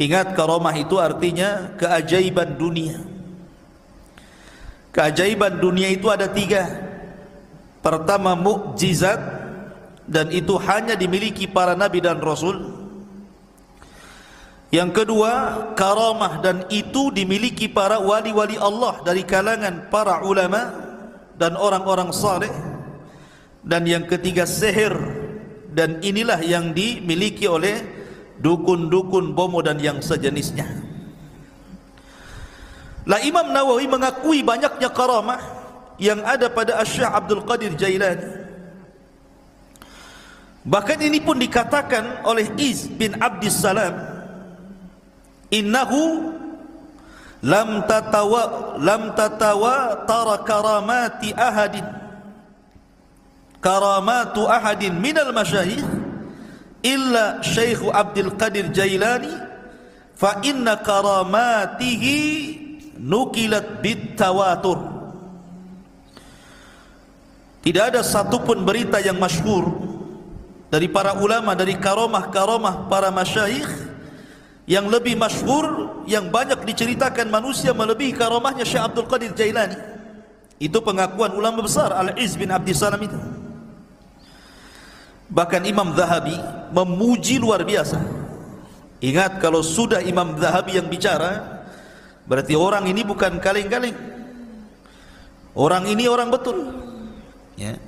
Ingat, karamah itu artinya keajaiban dunia. Keajaiban dunia itu ada 3. Pertama, mukjizat, dan itu hanya dimiliki para nabi dan rasul. Yang kedua, karamah, dan itu dimiliki para wali-wali Allah dari kalangan para ulama dan orang-orang saleh. Dan yang ketiga, sihir, dan inilah yang dimiliki oleh dukun-dukun, bomo dan yang sejenisnya. Lah, Imam Nawawi mengakui banyaknya karamah yang ada pada Syekh Abdul Qadir Jailani. Bahkan ini pun dikatakan oleh Iz bin Abdis Salam, innahu lam tatawa tara karamatu ahadin minal masyayikh illa Syekh Abdul Qadir Jailani, fa inna karamatihi nukilat bitawatur. Tidak ada satupun berita yang masyhur dari para ulama dari karamah-karamah para masyayikh yang lebih masyhur, yang banyak diceritakan manusia melebihi karamahnya Syekh Abdul Qadir Jailani. Itu pengakuan ulama besar Al-Iz bin Abdis Salam itu. Bahkan Imam Zahabi memuji luar biasa. Ingat, kalau sudah Imam Zahabi yang bicara, berarti orang ini bukan kaleng-kaleng. Orang ini orang betul. Ya.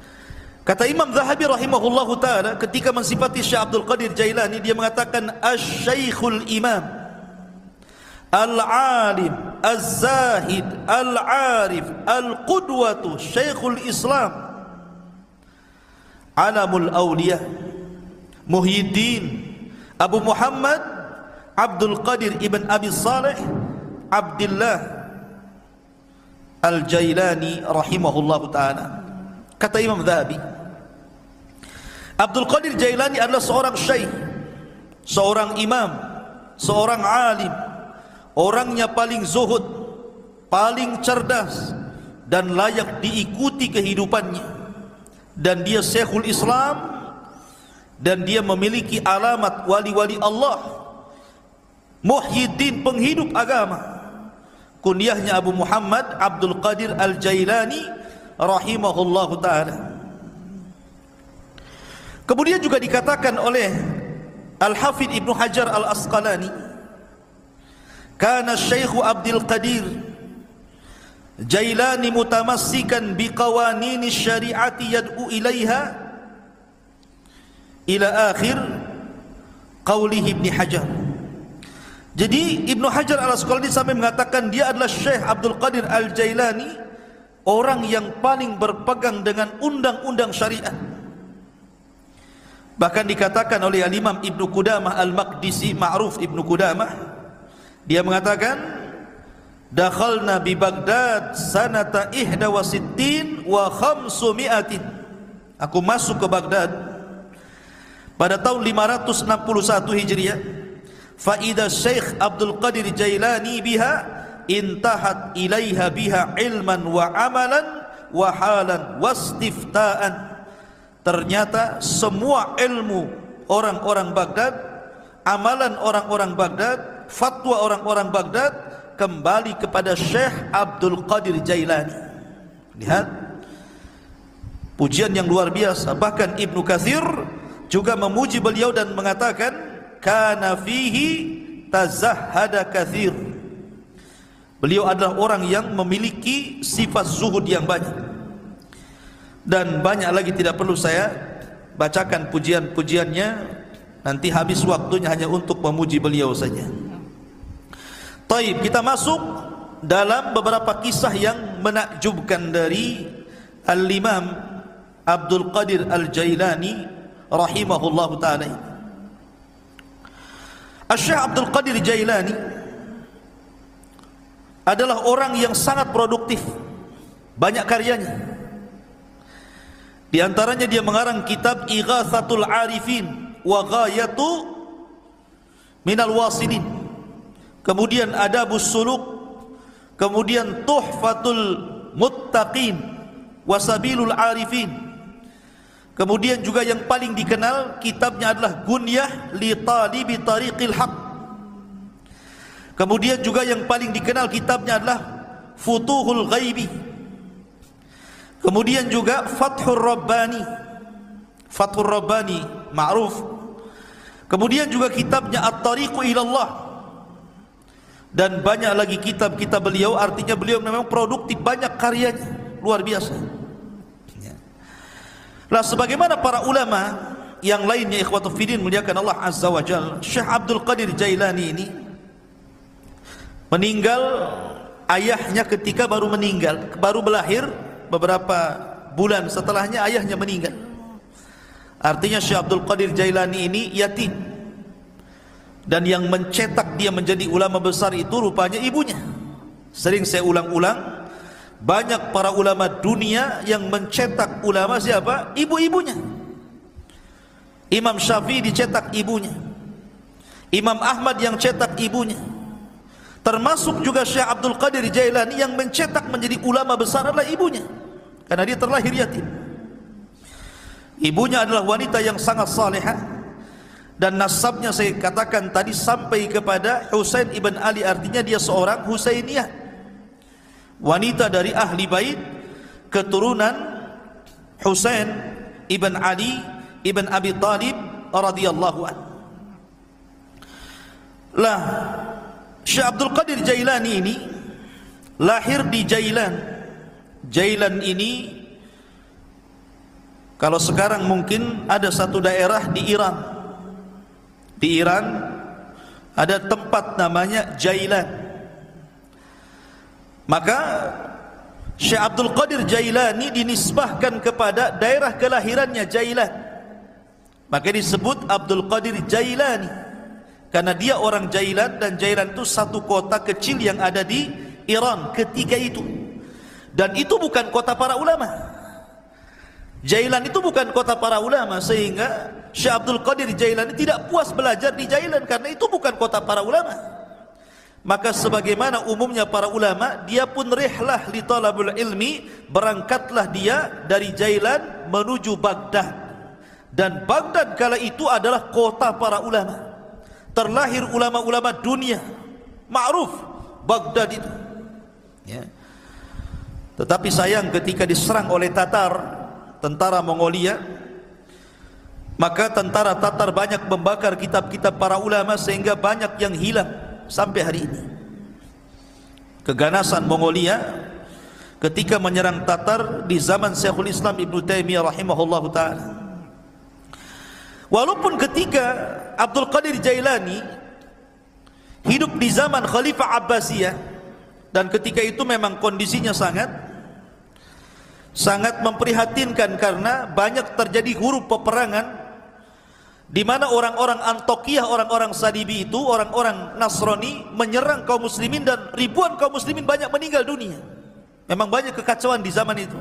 Kata Imam Zahabi rahimahullahu ta'ala ketika mensifati Syekh Abdul Qadir Jailani, dia mengatakan Asy-Syaikhul Imam Al-Alim Az-Zahid Al-Arif Al-Qudwatu Syekhul Islam Alamul Awliya Muhyiddin Abu Muhammad Abdul Qadir Ibn Abi Saleh Abdullah Al-Jailani rahimahullahu ta'ala. Kata Imam Zahabi, Abdul Qadir Jailani adalah seorang syekh, seorang imam, seorang alim, orangnya paling zuhud, paling cerdas, dan layak diikuti kehidupannya. Dan dia Syekhul Islam, dan dia memiliki alamat wali-wali Allah, Muhyiddin, penghidup agama. Kunyahnya Abu Muhammad Abdul Qadir Al-Jailani rahimahullahu ta'ala. Kemudian juga dikatakan oleh Al-Hafidh Ibnu Hajar Al-Asqalani, kana Syekh Abdul Qadir Jailani mutamassikan biqawanini syariati yad'u ilaiha ila akhir qawlihi Ibnu Hajar. Jadi Ibnu Hajar Al-Asqalani sampai mengatakan dia adalah Syekh Abdul Qadir Al-Jailani, orang yang paling berpegang dengan undang-undang syariat. Bahkan dikatakan oleh Al-Imam Ibnu Qudamah Al-Maqdisi, ma'ruf Ibnu Qudamah, dia mengatakan dakhalna bi Baghdad sanata 61 wa 500. Aku masuk ke Baghdad pada tahun 561 Hijriah. Fa idza Syekh Abdul Qadir Jailani biha intahat ilaiha biha ilman wa amalan wa halan wastifta'an. Ternyata semua ilmu orang-orang Baghdad, amalan orang-orang Baghdad, fatwa orang-orang Baghdad kembali kepada Syekh Abdul Qadir Jailani. Lihat pujian yang luar biasa. Bahkan Ibnu Katsir juga memuji beliau dan mengatakan kana fihi tazahhada katsir. Beliau adalah orang yang memiliki sifat zuhud yang banyak. Dan banyak lagi tidak perlu saya bacakan pujian-pujiannya, nanti habis waktunya hanya untuk memuji beliau saja. Taib, kita masuk dalam beberapa kisah yang menakjubkan dari Al-Imam Abdul Qadir Al-Jailani rahimahullahu ta'ala. Syekh Abdul Qadir Jailani adalah orang yang sangat produktif, banyak karyanya. Di antaranya dia mengarang kitab Ighatsatul Arifin wa Ghayatu Minal Wasilin, kemudian Adabus Suluk, kemudian Tuhfatul Muttaqin wa Sabilul Arifin, kemudian juga yang paling dikenal kitabnya adalah Gunyah li Talibi Tariqil Haq, kemudian juga yang paling dikenal kitabnya adalah Futuhul Ghaibi, kemudian juga Fathur Rabbani, Fathur Rabbani ma'ruf, kemudian juga kitabnya At-Tariqu Ilallah, dan banyak lagi kitab-kitab beliau. Artinya beliau memang produktif, banyak karyanya, luar biasa. Lah sebagaimana para ulama yang lainnya, ikhwatu fiddin muliakan Allah Azza wa Jalla, Syekh Abdul Qadir Jailani ini meninggal, ayahnya ketika baru meninggal, baru belahir, beberapa bulan setelahnya ayahnya meninggal. Artinya Syekh Abdul Qadir Jailani ini yatim, dan yang mencetak dia menjadi ulama besar itu rupanya ibunya. Sering saya ulang-ulang, banyak para ulama dunia yang mencetak ulama siapa? Ibu-ibunya. Imam Syafi'i dicetak ibunya, Imam Ahmad yang cetak ibunya. Termasuk juga Syekh Abdul Qadir Jailani yang mencetak menjadi ulama besar adalah ibunya, karena dia terlahir yatim. Ibunya adalah wanita yang sangat salihah, dan nasabnya saya katakan tadi sampai kepada Husain ibn Ali, artinya dia seorang Husainiyah, wanita dari ahli bait, keturunan Husain ibn Ali ibn Abi Talib radhiyallahu anhu. Lah Syekh Abdul Qadir Jailani ini lahir di Jailan. Jailan ini kalau sekarang mungkin ada satu daerah di Iran. Di Iran ada tempat namanya Jailan. Maka Syekh Abdul Qadir Jailani dinisbahkan kepada daerah kelahirannya Jailan. Maka disebut Abdul Qadir Jailani, karena dia orang Jailan, dan Jailan itu satu kota kecil yang ada di Iran ketika itu. Dan itu bukan kota para ulama. Jailan itu bukan kota para ulama, sehingga Syekh Abdul Qadir Jailani tidak puas belajar di Jailan karena itu bukan kota para ulama. Maka sebagaimana umumnya para ulama, dia pun rihlah li talabul ilmi, berangkatlah dia dari Jailan menuju Baghdad. Dan Baghdad kala itu adalah kota para ulama. Terlahir ulama-ulama dunia, ma'ruf Baghdad itu. Ya. Tetapi sayang ketika diserang oleh Tatar, tentara Mongolia, maka tentara Tatar banyak membakar kitab-kitab para ulama sehingga banyak yang hilang sampai hari ini. Keganasan Mongolia ketika menyerang Tatar di zaman Syekhul Islam Ibnu Taimiyah rahimahullahu taala. Walaupun ketika Abdul Qadir Jailani hidup di zaman Khalifah Abbasiyah, dan ketika itu memang kondisinya sangat memprihatinkan karena banyak terjadi huru peperangan, di mana orang-orang Antokiyah, orang-orang Salibi itu, orang-orang Nasrani menyerang kaum muslimin, dan ribuan kaum muslimin banyak meninggal dunia. Memang banyak kekacauan di zaman itu.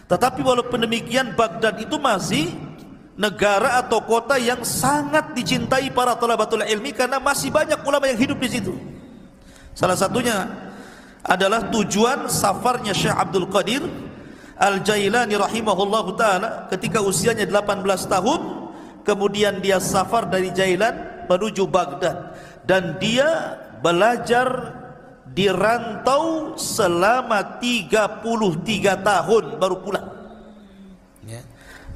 Tetapi walaupun demikian, Baghdad itu masih negara atau kota yang sangat dicintai para thalabatul ilmi karena masih banyak ulama yang hidup di situ. Salah satunya adalah tujuan safarnya Syekh Abdul Qadir Al-Jailani rahimahullahu taala ketika usianya 18 tahun, kemudian dia safar dari Jailan menuju Baghdad, dan dia belajar di rantau selama 33 tahun baru pulang. Ya.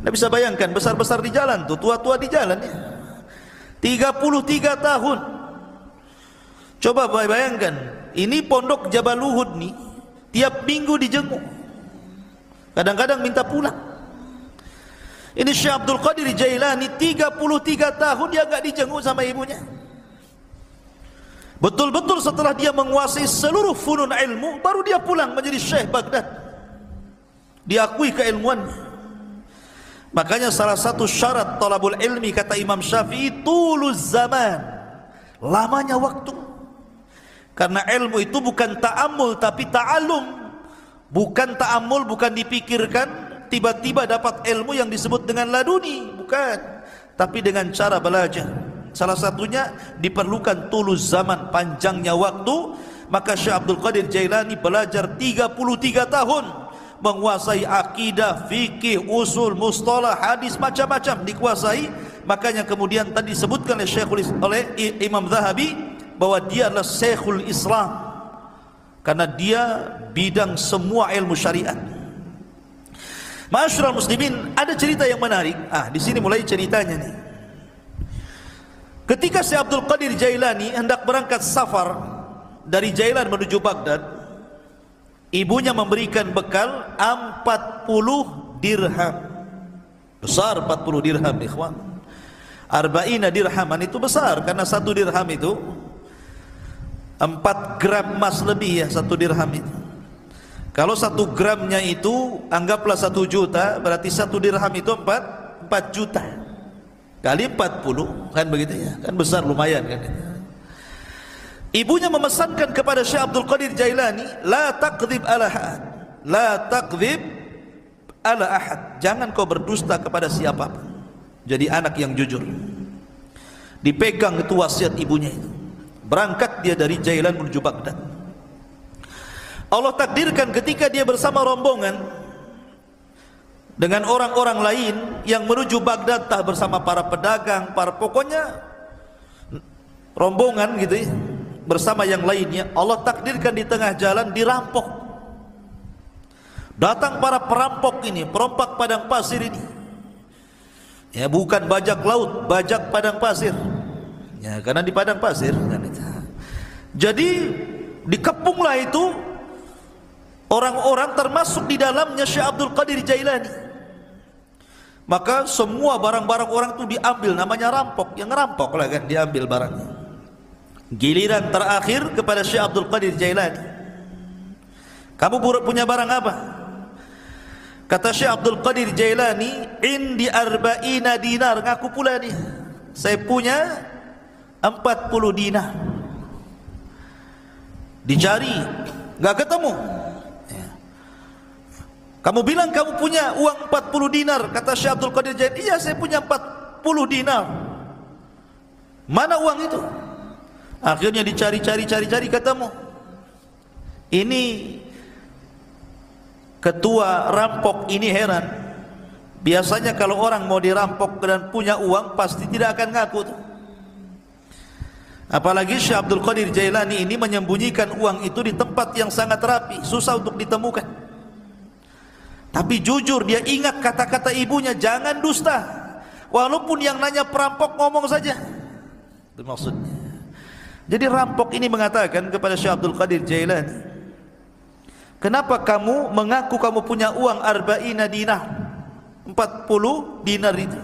Anda bisa bayangkan, besar-besar di jalan tuh, tua-tua di jalan ya. 33 tahun. Coba bayangkan, ini pondok Jabal Uhud nih, tiap minggu dijenguk. Kadang-kadang minta pulang. Ini Syekh Abdul Qadir Jailani 33 tahun dia enggak dijenguk sama ibunya. Betul-betul setelah dia menguasai seluruh funun ilmu, baru dia pulang menjadi Syekh Baghdad. Diakui keilmuannya. Makanya salah satu syarat talabul ilmi kata Imam Syafi'i tuluz zaman, lamanya waktu. Karena ilmu itu bukan ta'ammul tapi ta'allum. Bukan ta'ammul, bukan dipikirkan tiba-tiba dapat ilmu yang disebut dengan laduni, bukan, tapi dengan cara belajar. Salah satunya diperlukan tulus zaman, panjangnya waktu. Maka Syekh Abdul Qadir Jailani belajar 33 tahun, menguasai akidah, fikih, usul, mustalah, hadis, macam-macam dikuasai. Makanya kemudian tadi disebutkan oleh Imam Zahabi bahwa dia adalah Syekhul Islam, karena dia bidang semua ilmu syariat. Ma'asyiral muslimin, ada cerita yang menarik. Di sini mulai ceritanya nih. Ketika Syekh Abdul Qadir Jailani hendak berangkat safar dari Jailan menuju Baghdad, ibunya memberikan bekal 40 dirham. Besar 40 dirham, ikhwan. Arba'ina dirhaman itu besar, karena 1 dirham itu 4 gram emas lebih ya, 1 dirham itu. Kalau 1 gramnya itu anggaplah 1 juta, berarti 1 dirham itu 4 juta kali 40, kan begitu ya, kan besar, lumayan kan. Ibunya memesankan kepada Syekh Abdul Qadir Jailani, la taqdzib ala ahad, la taqdzib ala ahad, jangan kau berdusta kepada siapapun. Jadi anak yang jujur. Dipegang itu wasiat ibunya itu. Berangkat dia dari Jailan menuju Baghdad. Allah takdirkan ketika dia bersama rombongan dengan orang-orang lain yang menuju Baghdad, entah bersama para pedagang, para pokoknya rombongan gitu ya, bersama yang lainnya, Allah takdirkan di tengah jalan dirampok. Datang para perampok ini, perompak padang pasir ini. Ya, bukan bajak laut, bajak padang pasir. Ya, karena di padang pasir kan itu. Jadi dikepunglah itu orang-orang, termasuk di dalamnya Syekh Abdul Qadir Jailani. Maka semua barang-barang orang itu diambil, namanya rampok. Yang ngerampok lah kan, diambil barangnya. Giliran terakhir kepada Syekh Abdul Qadir Jailani. Kamu punya barang apa? Kata Syekh Abdul Qadir Jailani, indi arba'ina dinar. Ngaku pula nih, saya punya 40 dinar. Dicari, nggak ketemu. Kamu bilang kamu punya uang 40 dinar. Kata Syekh Abdul Qadir Jailani, iya saya punya 40 dinar. Mana uang itu? Akhirnya dicari, ketemu. Ini ketua rampok ini heran. Biasanya kalau orang mau dirampok dan punya uang, pasti tidak akan ngaku tuh. Apalagi Syekh Abdul Qadir Jailani ini menyembunyikan uang itu di tempat yang sangat rapi, susah untuk ditemukan. Tapi jujur, dia ingat kata-kata ibunya, jangan dusta. Walaupun yang nanya perampok ngomong saja. Itu maksudnya. Jadi rampok ini mengatakan kepada Syekh Abdul Qadir Jailani, kenapa kamu mengaku kamu punya uang arba'ina dinar, 40 dinar itu?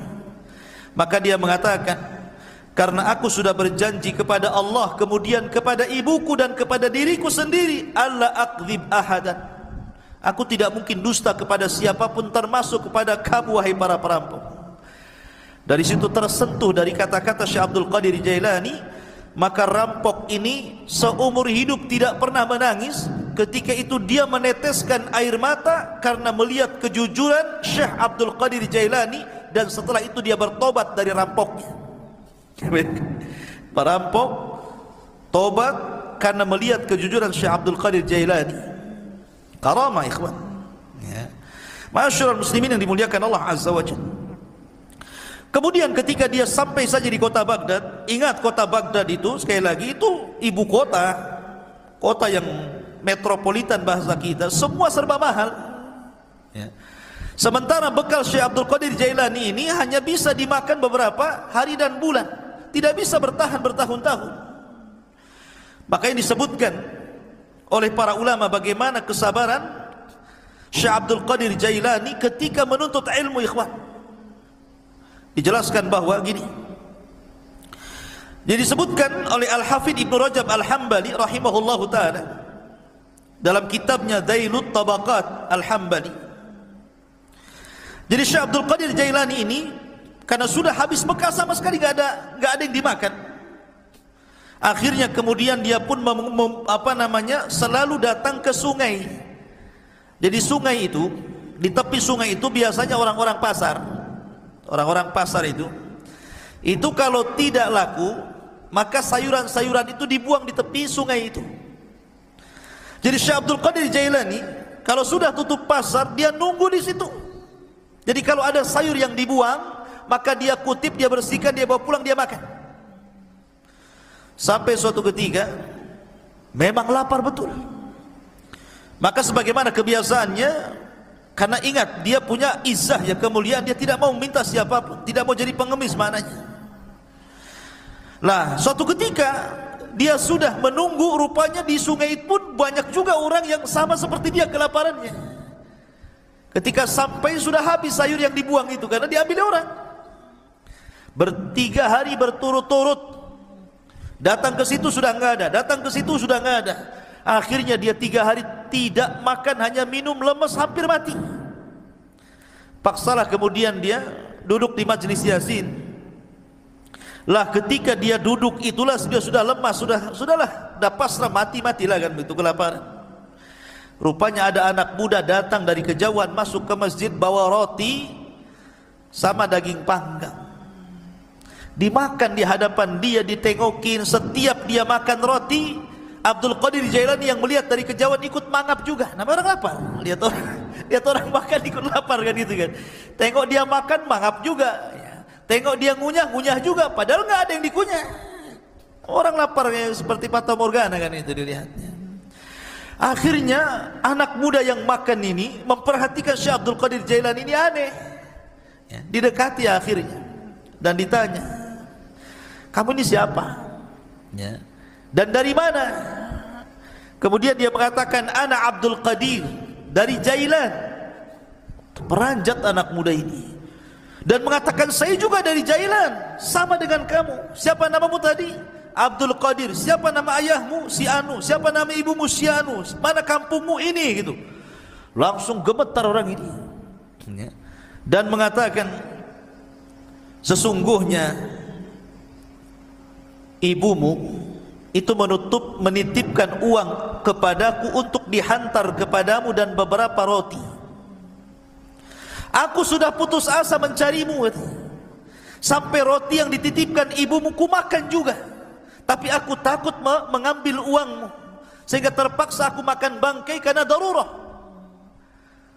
Maka dia mengatakan, karena aku sudah berjanji kepada Allah, kemudian kepada ibuku dan kepada diriku sendiri, alla aqdzib ahadan, aku tidak mungkin dusta kepada siapapun, termasuk kepada kamu wahai para perampok. Dari situ tersentuh dari kata-kata Syekh Abdul Qadir Jailani. Maka rampok ini seumur hidup tidak pernah menangis. Ketika itu dia meneteskan air mata karena melihat kejujuran Syekh Abdul Qadir Jailani, dan setelah itu dia bertobat dari rampoknya. Perampok tobat karena melihat kejujuran Syekh Abdul Qadir Jailani. Karamah ikhwan. Ya. Ma'asyiral muslimin yang dimuliakan Allah Azza wa Jalla. Kemudian ketika dia sampai saja di kota Baghdad, ingat kota Baghdad itu sekali lagi itu ibu kota, kota yang metropolitan bahasa kita, semua serba mahal. Ya. Sementara bekal Syekh Abdul Qadir Jailani ini hanya bisa dimakan beberapa hari dan bulan, tidak bisa bertahan bertahun-tahun. Makanya disebutkan oleh para ulama bagaimana kesabaran Syekh Abdul Qadir Jailani ketika menuntut ilmu, ikhwan. Dijelaskan bahwa gini. Jadi disebutkan oleh Al-Hafidh Ibnu Rajab Al-Hambali rahimahullahu taala dalam kitabnya Dailut Tabaqat Al-Hambali. Jadi Syekh Abdul Qadir Jailani ini karena sudah habis bekal sama sekali, enggak ada yang dimakan. Akhirnya kemudian dia pun selalu datang ke sungai. Jadi sungai itu, di tepi sungai itu biasanya orang-orang pasar. Orang-orang pasar itu kalau tidak laku, maka sayuran-sayuran itu dibuang di tepi sungai itu. Jadi Syekh Abdul Qadir Jailani kalau sudah tutup pasar, dia nunggu di situ. Jadi kalau ada sayur yang dibuang, maka dia kutip, dia bersihkan, dia bawa pulang, dia makan. Sampai suatu ketika memang lapar betul. Maka sebagaimana kebiasaannya, karena ingat dia punya izzah, ya kemuliaan, dia tidak mau minta siapapun, tidak mau jadi pengemis maknanya. Lah, suatu ketika dia sudah menunggu, rupanya di sungai pun banyak juga orang yang sama seperti dia kelaparannya. Ketika sampai sudah habis sayur yang dibuang itu, karena diambil orang. 3 hari berturut-turut datang ke situ sudah enggak ada, datang ke situ sudah enggak ada. Akhirnya dia 3 hari tidak makan, hanya minum, lemes, hampir mati. Paksalah kemudian dia duduk di majlis Yasin. Lah ketika dia duduk itulah dia sudah lemas, sudahlah, dah pasrah, matilah kan begitu kelaparan. Rupanya ada anak muda datang dari kejauhan masuk ke masjid bawa roti sama daging panggang. Dimakan di hadapan dia, ditengokin. Setiap dia makan roti, Abdul Qadir Jailani yang melihat dari kejauhan ikut mangap juga. Namanya orang lapar. Lihat orang makan ikut lapar kan gitu kan. Tengok dia makan mangap juga. Tengok dia ngunyah juga. Padahal nggak ada yang dikunyah. Orang lapar seperti Fata Morgana kan itu dilihatnya. Akhirnya anak muda yang makan ini memperhatikan Syekh Abdul Qadir Jailani ini aneh. Didekati akhirnya dan ditanya, kamu ini siapa? Dan dari mana? Kemudian dia mengatakan, ana Abdul Qadir dari Jailan. Peranjat anak muda ini dan mengatakan, saya juga dari Jailan, sama dengan kamu. Siapa namamu tadi? Abdul Qadir. Siapa nama ayahmu? Si Anu. Siapa nama ibumu? Si Anu. Mana kampungmu ini? Gitu. Langsung gemetar orang ini dan mengatakan, sesungguhnya ibumu itu menitipkan uang kepadaku untuk dihantar kepadamu dan beberapa roti. Aku sudah putus asa mencarimu, sampai roti yang dititipkan ibumu ku makan juga, tapi aku takut mengambil uangmu, sehingga terpaksa aku makan bangkai karena darurah.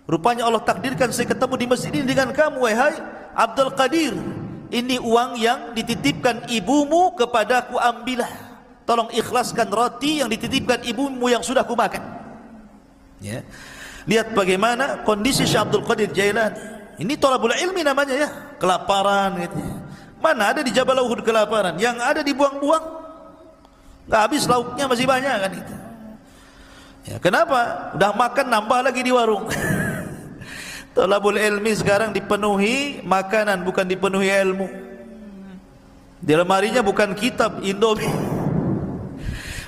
Rupanya Allah takdirkan saya ketemu di masjid ini dengan kamu, wahai Abdul Qadir. Ini uang yang dititipkan ibumu kepadaku, ambillah. Tolong ikhlaskan roti yang dititipkan ibumu yang sudah kumakan. Ya. Lihat bagaimana kondisi Syekh Abdul Qadir Jailani. Ini thalabul ilmi namanya ya, kelaparan gitu. Mana ada di Jabal Uhud kelaparan, yang ada dibuang-buang. Enggak habis lauknya masih banyak kan gitu. Ya, kenapa? Udah makan nambah lagi di warung. Thalabul ilmi sekarang dipenuhi makanan, bukan dipenuhi ilmu. Di lemarinya bukan kitab, Indomie.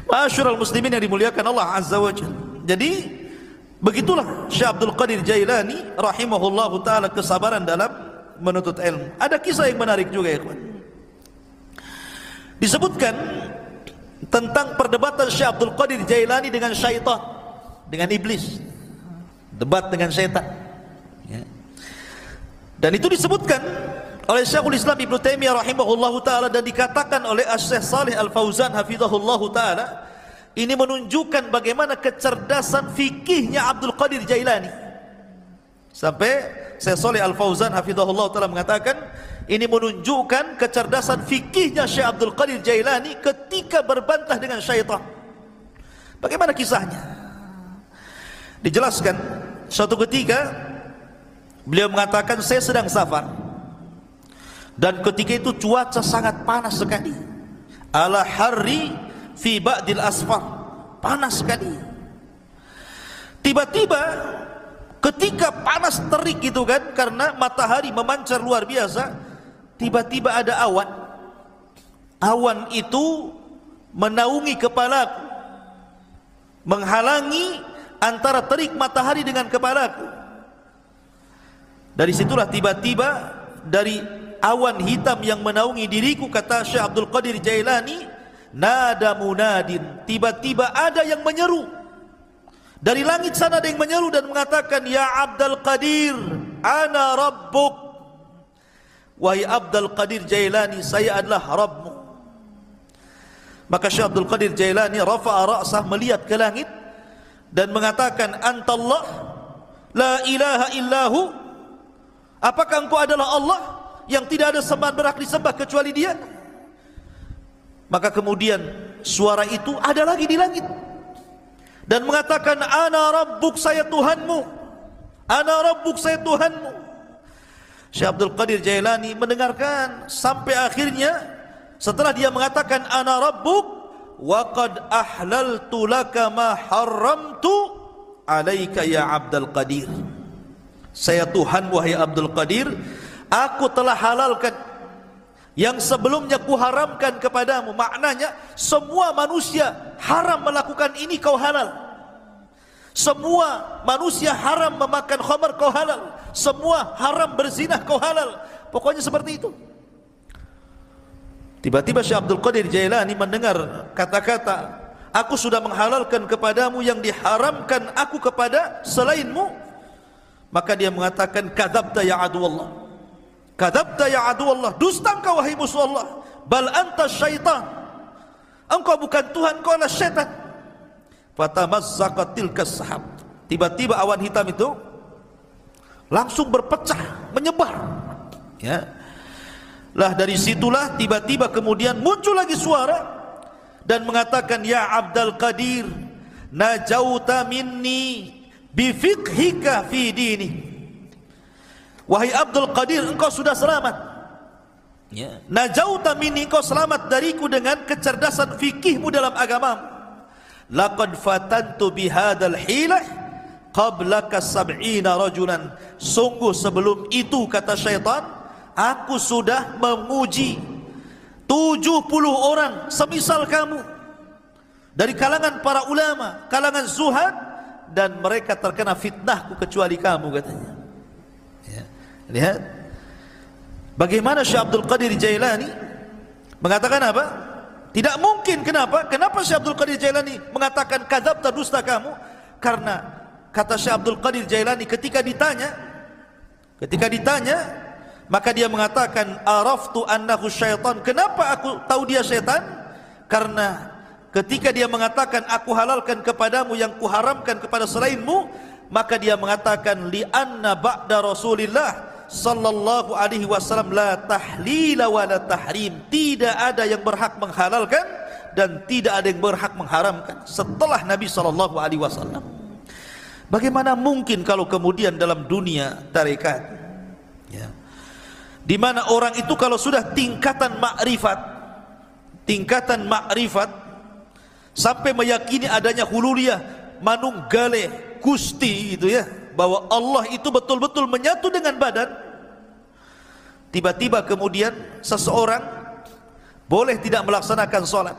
Ma'asyiral muslimin yang dimuliakan Allah Azza wa Jalla. Jadi begitulah Syekh Abdul Qadir Jailani rahimahullahu taala, kesabaran dalam menuntut ilmu. Ada kisah yang menarik juga ya kawan. Disebutkan tentang perdebatan Syekh Abdul Qadir Jailani dengan syaitan, dengan iblis. Debat dengan syaitan. Ya. Dan itu disebutkan oleh Syekhul Islam Ibnu Taimiyah rahimahullahu taala dan dikatakan oleh Syekh Shalih Al Fauzan hafizahullahu taala, ini menunjukkan bagaimana kecerdasan fikihnya Abdul Qadir Jailani. Sampai Syekh Shalih Al Fauzan hafizahullahu taala mengatakan, ini menunjukkan kecerdasan fikihnya Syekh Abdul Qadir Jailani ketika berbantah dengan syaitan. Bagaimana kisahnya? Dijelaskan suatu ketika beliau mengatakan, saya sedang safar dan ketika itu cuaca sangat panas sekali. Ala harri fi ba'dil asfar, panas sekali. Tiba-tiba ketika panas terik gitu kan, karena matahari memancar luar biasa, tiba-tiba ada awan. Awan itu menaungi kepalaku, menghalangi antara terik matahari dengan kepalaku. Dari situlah tiba-tiba dari awan hitam yang menaungi diriku, kata Syekh Abdul Qadir Jailani, nada munadin, tiba-tiba ada yang menyeru dari langit sana, ada yang menyeru dan mengatakan, ya Abdul Qadir, ana rabbuk. Wahai Abdul Qadir Jailani, saya adalah Rabbmu. Maka Syekh Abdul Qadir Jailani rafa'a ra'sah, melihat ke langit dan mengatakan, antallah la ilaha illahu. Apakah engkau adalah Allah yang tidak ada sembahan berhak disembah kecuali Dia? Maka kemudian suara itu ada lagi di langit dan mengatakan, ana rabbuk, saya Tuhanmu. Ana rabbuk, saya Tuhanmu. Syekh Abdul Qadir Jailani mendengarkan sampai akhirnya, setelah dia mengatakan ana rabbuk wa qad ahlaltu laka ma haramtu alaika ya Abdul Qadir. Saya Tuhan wahai Abdul Qadir, aku telah halalkan yang sebelumnya kuharamkan kepadamu. Maknanya semua manusia haram melakukan ini, kau halal. Semua manusia haram memakan khamar, kau halal. Semua haram berzina, kau halal. Pokoknya seperti itu. Tiba-tiba Syekh Abdul Qadir Jailani mendengar kata-kata, aku sudah menghalalkan kepadamu yang diharamkan aku kepada selainmu. Maka dia mengatakan, kadzabta ya aduwallah, kadzabta ya aduwallah, dusta engkau wahai musuh Allah. Bal anta syaitan, engkau bukan Tuhan, engkau adalah syaitan. Fatamazzaqat tilkas sahab, tiba-tiba awan hitam itu langsung berpecah, menyebar, ya. Lah dari situlah tiba-tiba kemudian muncul lagi suara dan mengatakan, ya Abdul Qadir, najauta minni bifiqhika fi dini. Wahai Abdul Qadir, engkau sudah selamat, ya. Najauta minni, engkau selamat dariku dengan kecerdasan fikihmu dalam agamamu. Laqad fatantu bihadzal hilah qablaka sab'ina rajulan. Sungguh sebelum itu, kata syaitan, aku sudah menguji 70 orang semisal kamu dari kalangan para ulama, kalangan zuhad, dan mereka terkena fitnahku kecuali kamu, katanya, ya. Lihat bagaimana Syekh Abdul Qadir Jailani mengatakan apa? Tidak mungkin. Kenapa? Kenapa Syekh Abdul Qadir Jailani mengatakan kadzabta, dusta kamu? Karena kata Syekh Abdul Qadir Jailani, ketika ditanya, maka dia mengatakan, araftu annahu syaitan. Kenapa aku tahu dia syaitan? Karena ketika dia mengatakan, aku halalkan kepadamu yang kuharamkan kepada selainmu, maka dia mengatakan, li anna ba'da Rasulillah sallallahu alaihi wasallam la tahlila wa la tahrim. Tidak ada yang berhak menghalalkan dan tidak ada yang berhak mengharamkan setelah Nabi sallallahu alaihi wasallam. Bagaimana mungkin kalau kemudian dalam dunia tarekat, ya, di mana orang itu kalau sudah tingkatan makrifat sampai meyakini adanya hululiyah, manunggaleh, gusti, itu ya, bahwa Allah itu betul-betul menyatu dengan badan. Tiba-tiba kemudian seseorang boleh tidak melaksanakan sholat,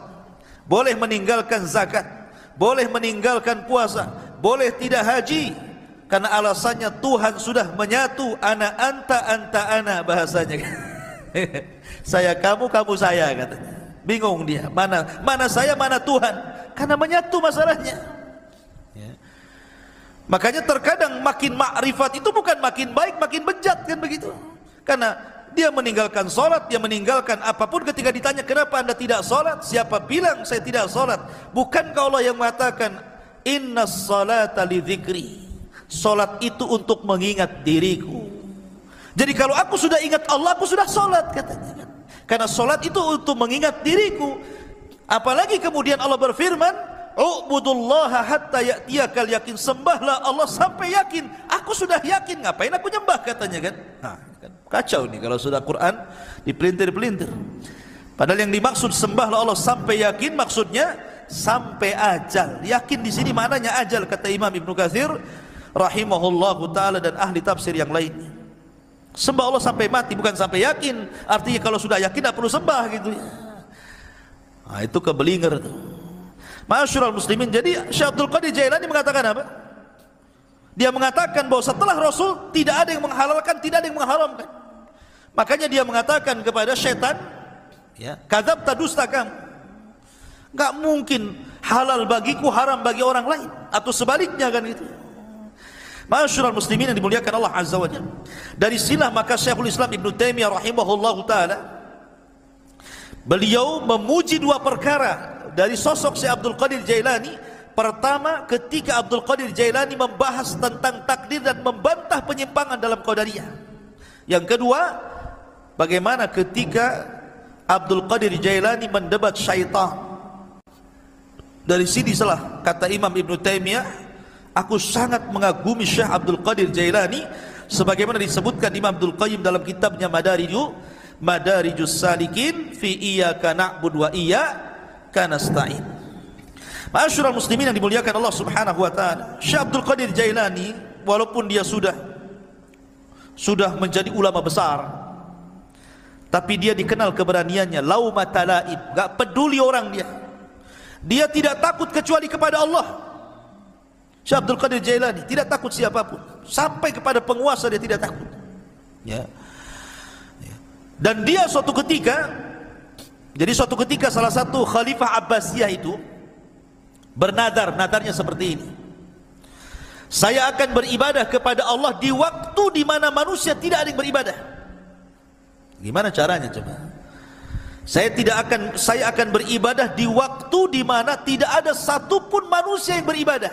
boleh meninggalkan zakat, boleh meninggalkan puasa, boleh tidak haji, karena alasannya Tuhan sudah menyatu. Ana anta, anta ana, bahasanya. Saya kamu, kamu saya, katanya. Bingung dia, mana saya, mana Tuhan, karena menyatu masalahnya, ya. Makanya terkadang makin makrifat itu bukan makin baik, makin bejat, kan begitu. Karena dia meninggalkan sholat, dia meninggalkan apapun. Ketika ditanya, kenapa anda tidak sholat? Siapa bilang saya tidak sholat? Bukankah Allah yang mengatakan, inna sholata li dzikri, sholat itu untuk mengingat diriku. Jadi kalau aku sudah ingat Allah, aku sudah sholat, katanya, kan? Karena sholat itu untuk mengingat diriku. Apalagi kemudian Allah berfirman, u'budullaha hatta ya'tiyakal yakin, sembahlah Allah sampai yakin. Aku sudah yakin, ngapain aku nyembah, katanya, kan? Nah, kan kacau nih kalau sudah Quran dipelintir-pelintir. Padahal yang dimaksud sembahlah Allah sampai yakin, maksudnya sampai ajal. Yakin di sini maknanya ajal, kata Imam Ibnu Katsir rahimahullahu taala dan ahli tafsir yang lainnya. Sembah Allah sampai mati, bukan sampai yakin. Artinya kalau sudah yakin tidak perlu sembah, gitu. Nah, itu kebelinger tuh. Ma'asyiral muslimin, jadi Syekh Abdul Qadir Jailani mengatakan apa? Dia mengatakan bahwa setelah Rasul tidak ada yang menghalalkan, tidak ada yang mengharamkan. Makanya dia mengatakan kepada syaitan, ya, kadzabta, dusta kamu. Enggak mungkin halal bagiku haram bagi orang lain, atau sebaliknya kan itu. Ma'asyiral muslimin yang dimuliakan Allah Azza wa Jalla. Dari sinilah maka Syekhul Islam Ibnu Taimiyah rahimahullahu taala beliau memuji dua perkara dari sosok Syekh Abdul Qadir Jailani. Pertama, ketika Abdul Qadir Jailani membahas tentang takdir dan membantah penyimpangan dalam Qadariyah. Yang kedua, bagaimana ketika Abdul Qadir Jailani mendebat syaitan. Dari sini salah kata Imam Ibnu Taimiyah, aku sangat mengagumi Syekh Abdul Qadir Jailani sebagaimana disebutkan Imam Abdul Qayyim dalam kitabnya Madarijus Salikin fi iyyaka na'budu wa iyyaka nasta'in. Ma'asyiral muslimin yang dimuliakan Allah Subhanahu wa taala, Syekh Abdul Qadir Jailani walaupun dia sudah menjadi ulama besar, tapi dia dikenal keberaniannya, laumata laib, enggak peduli orang dia. Dia tidak takut kecuali kepada Allah. Syekh Abdul Qadir Jailani tidak takut siapapun, sampai kepada penguasa dia tidak takut. Ya. Dan dia suatu ketika salah satu Khalifah Abbasiyah itu bernadar, nadarnya seperti ini. Saya akan beribadah kepada Allah di waktu di mana manusia tidak ada yang beribadah. Gimana caranya coba? Saya akan beribadah di waktu di mana tidak ada satupun manusia yang beribadah.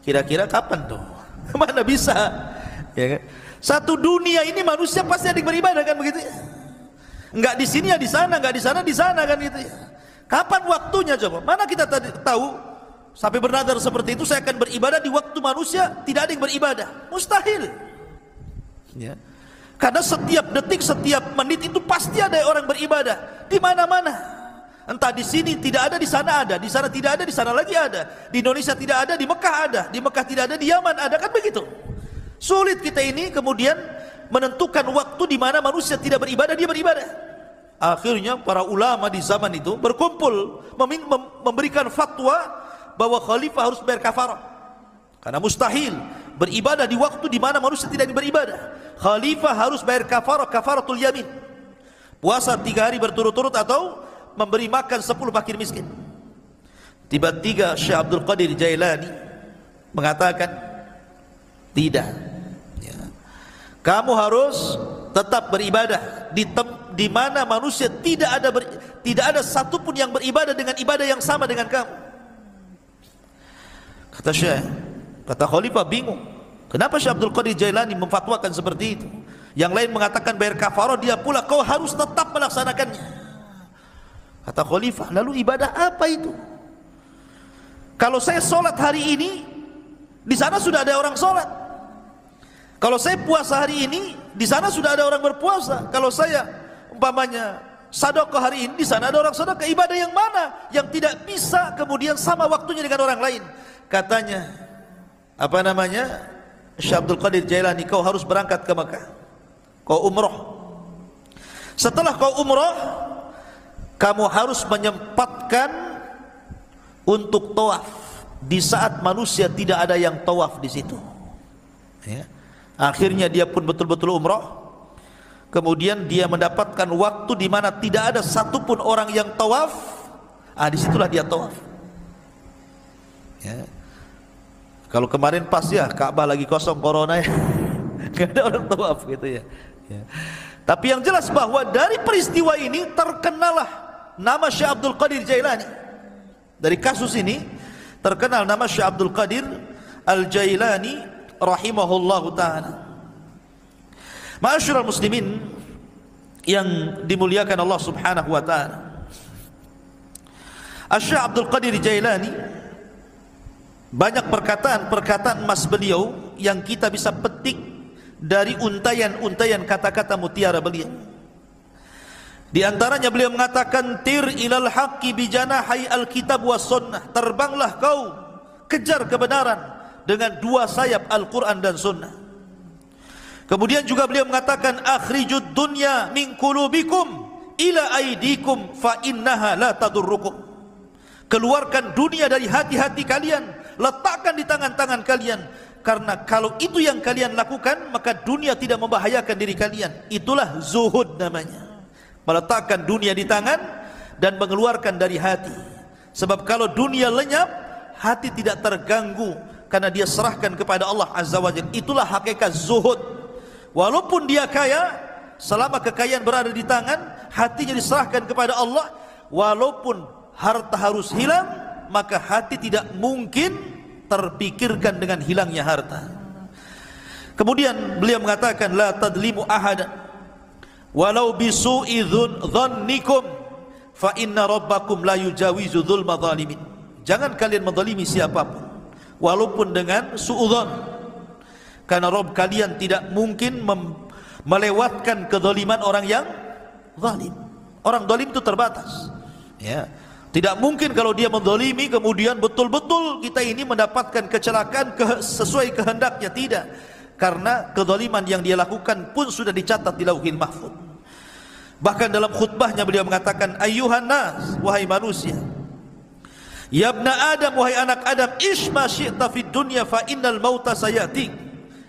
Kira-kira kapan tuh? Mana bisa? Ya kan? Satu dunia ini manusia pasti ada yang beribadah kan begitu ya? Enggak di sini ya di sana, enggak di sana di sana kan gitu ya. Kapan waktunya coba? Mana kita tahu sampai bernadar seperti itu, saya akan beribadah di waktu manusia tidak ada yang beribadah. Mustahil. Ya. Karena setiap detik, setiap menit itu pasti ada orang beribadah di mana-mana. Entah di sini tidak ada, di sana ada, di sana tidak ada, di sana lagi ada. Di Indonesia tidak ada, di Mekah ada, di Mekah tidak ada, di Yaman ada, kan begitu. Sulit kita ini kemudian menentukan waktu di mana manusia tidak beribadah, dia beribadah. Akhirnya para ulama di zaman itu berkumpul memberikan fatwa bahwa khalifah harus bayar kafarah. Karena mustahil beribadah di waktu di mana manusia tidak beribadah. Khalifah harus bayar kafaratul yamin. Puasa 3 hari berturut-turut atau memberi makan 10 fakir miskin. Tiba-tiba Syekh Abdul Qadir Jailani mengatakan, tidak. Ya. Kamu harus tetap beribadah di mana manusia tidak ada satupun yang beribadah dengan ibadah yang sama dengan kamu. Kata Khalifah bingung. Kenapa Syekh Abdul Qadir Jailani memfatwakan seperti itu? Yang lain mengatakan bayar kafarah, dia pula kau harus tetap melaksanakannya. Kata Khalifah, lalu ibadah apa itu? Kalau saya sholat hari ini, di sana sudah ada orang sholat. Kalau saya puasa hari ini, di sana sudah ada orang berpuasa. Kalau saya umpamanya sedekah hari ini, di sana ada orang sedekah. Ibadah yang mana yang tidak bisa kemudian sama waktunya dengan orang lain? Katanya, Syekh Abdul Qadir Jailani, kau harus berangkat ke Mekah. Kau umrah. Setelah kau umrah, kamu harus menyempatkan untuk tawaf di saat manusia tidak ada yang tawaf di situ. Ya. Akhirnya dia pun betul-betul umrah. Kemudian dia mendapatkan waktu di mana tidak ada satupun orang yang tawaf. Disitulah dia tawaf. Ya. Kalau kemarin pas ya Ka'bah lagi kosong corona ya, nggak ada orang tawaf gitu ya. Ya. Tapi yang jelas bahwa dari peristiwa ini terkenalah nama Syekh Abdul Qadir Jailani. Dari kasus ini terkenal nama Syekh Abdul Qadir Al-Jailani rahimahullahu ta'ala. Ma'asyiral muslimin yang dimuliakan Allah Subhanahu wa ta'ala, Syekh Abdul Qadir Jailani banyak perkataan emas beliau yang kita bisa petik dari untayan-untayan kata-kata mutiara beliau. Di antaranya beliau mengatakan, tir ilal haqqi bijanahai alkitab was sunnah. Terbanglah kau kejar kebenaran dengan 2 sayap Al-Quran dan sunnah. Kemudian juga beliau mengatakan, akhrijud dunya min qulubikum ila aidikum fa innaha la tadurrukum. Keluarkan dunia dari hati-hati kalian, letakkan di tangan-tangan kalian, karena kalau itu yang kalian lakukan maka dunia tidak membahayakan diri kalian. Itulah zuhud namanya. Meletakkan dunia di tangan dan mengeluarkan dari hati. Sebab kalau dunia lenyap, hati tidak terganggu karena dia serahkan kepada Allah Azza wa Jalla. Itulah hakikat zuhud. Walaupun dia kaya, selama kekayaan berada di tangan, hatinya diserahkan kepada Allah. Walaupun harta harus hilang, maka hati tidak mungkin terpikirkan dengan hilangnya harta. Kemudian beliau mengatakan, la tadlimu ahadan walau bisu'i dhannikum fa inna rabbakum la yujawizu dzulma zalimin. Jangan kalian menzalimi siapapun walaupun dengan suudzon, karena Rabb kalian tidak mungkin melewatkan kezaliman orang yang zalim. Orang zalim itu terbatas, ya. Tidak mungkin kalau dia menzalimi kemudian betul-betul kita ini mendapatkan kecelakaan sesuai kehendaknya, tidak. Karena kezaliman yang dia lakukan pun sudah dicatat di Lauhil Mahfuz. Bahkan dalam khutbahnya beliau mengatakan, ayyuhan nas, wahai manusia, ya ibna Adam, wahai anak Adam, ish ma syi'ta fid dunya fa innal mauta sayatik.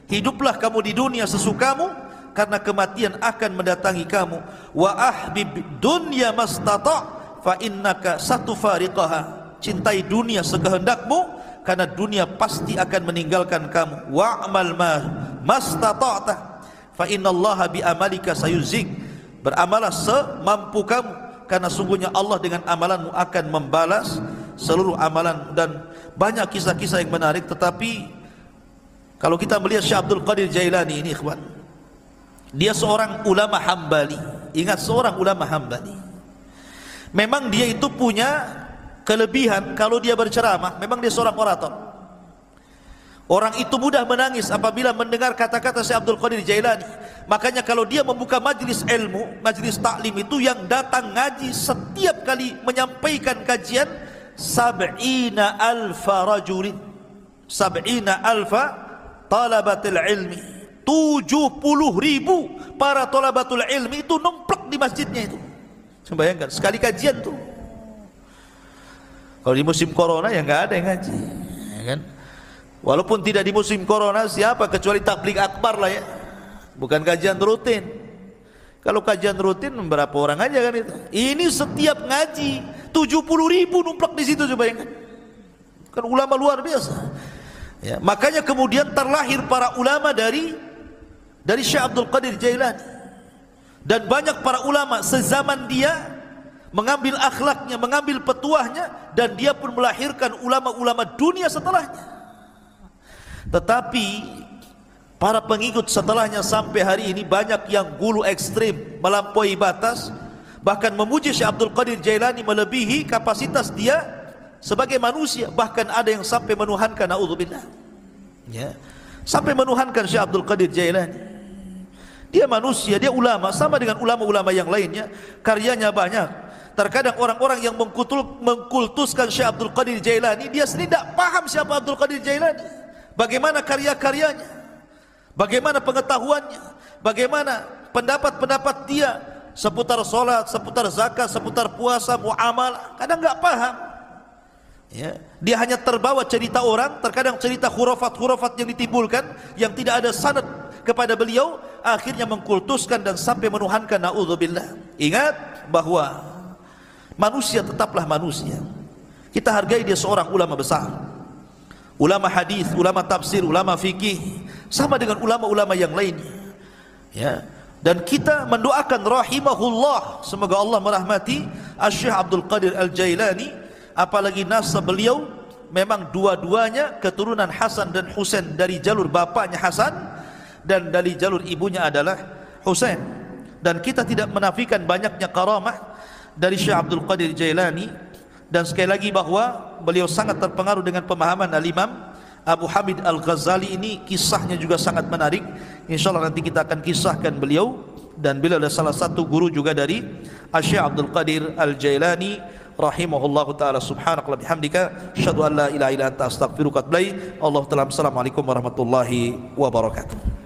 Hiduplah kamu di dunia sesukamu, karena kematian akan mendatangi kamu. Wa ahbib dunya mastata' fa innaka satufariqaha. Cintai dunia sekehendakmu, karena dunia pasti akan meninggalkan kamu. Wa'mal mastata'ta fa innallaha bi amalika sayuzik. Beramalah semampu kamu, karena sungguhnya Allah dengan amalanmu akan membalas seluruh amalan. Dan banyak kisah-kisah yang menarik. Tetapi kalau kita melihat Syekh Abdul Qadir Jailani ini, ikhwan, dia seorang ulama Hambali. Ingat, seorang ulama Hambali. Memang dia itu punya kelebihan, kalau dia berceramah, memang dia seorang orator. Orang itu mudah menangis apabila mendengar kata-kata Syekh Abdul Qadir Jailani. Makanya kalau dia membuka majlis ilmu, majlis taklim itu, yang datang ngaji setiap kali menyampaikan kajian 70,000 rajulin, 70,000 talabatul ilmi, 70,000 para talabatul ilmi itu numplek di masjidnya itu. Bayangkan sekali kajian tuh. Kalau di musim corona ya nggak ada yang ngaji, ya kan? Walaupun tidak di musim corona, siapa kecuali tabligh akbar lah ya, bukan kajian rutin. Kalau kajian rutin berapa orang aja kan itu? Ini setiap ngaji 70,000 numplak di situ, coba bayangkan. Kan ulama luar biasa. Ya, makanya kemudian terlahir para ulama dari Syekh Abdul Qadir Jailani. Dan banyak para ulama sezaman dia mengambil akhlaknya, mengambil petuahnya, dan dia pun melahirkan ulama-ulama dunia setelahnya. Tetapi para pengikut setelahnya sampai hari ini banyak yang gulu ekstrim, melampaui batas, bahkan memuji Syekh Abdul Qadir Jailani melebihi kapasitas dia sebagai manusia. Bahkan ada yang sampai menuhankan, naudzubillah, ya, sampai menuhankan Syekh Abdul Qadir Jailani. Dia manusia, dia ulama, sama dengan ulama-ulama yang lainnya, karyanya banyak. Terkadang orang-orang yang mengkultuskan Syekh Abdul Qadir Jailani, dia sendiri tidak paham siapa Abdul Qadir Jailani, bagaimana karya-karyanya, bagaimana pengetahuannya, bagaimana pendapat-pendapat dia seputar solat, seputar zakat, seputar puasa, muamalah. Kadang nggak paham, ya. Dia hanya terbawa cerita orang, terkadang cerita khurafat-khurafat yang ditimbulkan, yang tidak ada sanad kepada beliau, akhirnya mengkultuskan dan sampai menuhankan, naudzubillah. Ingat bahwa manusia tetaplah manusia. Kita hargai dia seorang ulama besar, ulama hadis, ulama tafsir, ulama fikih, sama dengan ulama-ulama yang lainnya, ya. Dan kita mendoakan rahimahullah, semoga Allah merahmati Syekh Abdul Qadir Al-Jailani. Apalagi nasab beliau memang dua-duanya keturunan Hasan dan Husain, dari jalur bapaknya Hasan dan dari jalur ibunya adalah Husain. Dan kita tidak menafikan banyaknya karamah dari Syekh Abdul Qadir Jailani. Dan sekali lagi bahwa beliau sangat terpengaruh dengan pemahaman Al-Imam Abu Hamid Al-Ghazali. Ini kisahnya juga sangat menarik. InsyaAllah nanti kita akan kisahkan beliau. Dan beliau adalah salah satu guru juga dari Syekh Abdul Qadir Al-Jailani rahimahullahu ta'ala. Subhanakallah bihamdika asyhadu an la ilaha illa anta astaghfiruka wa atubu ilaik. Allahu ta'ala. Assalamualaikum warahmatullahi wabarakatuh.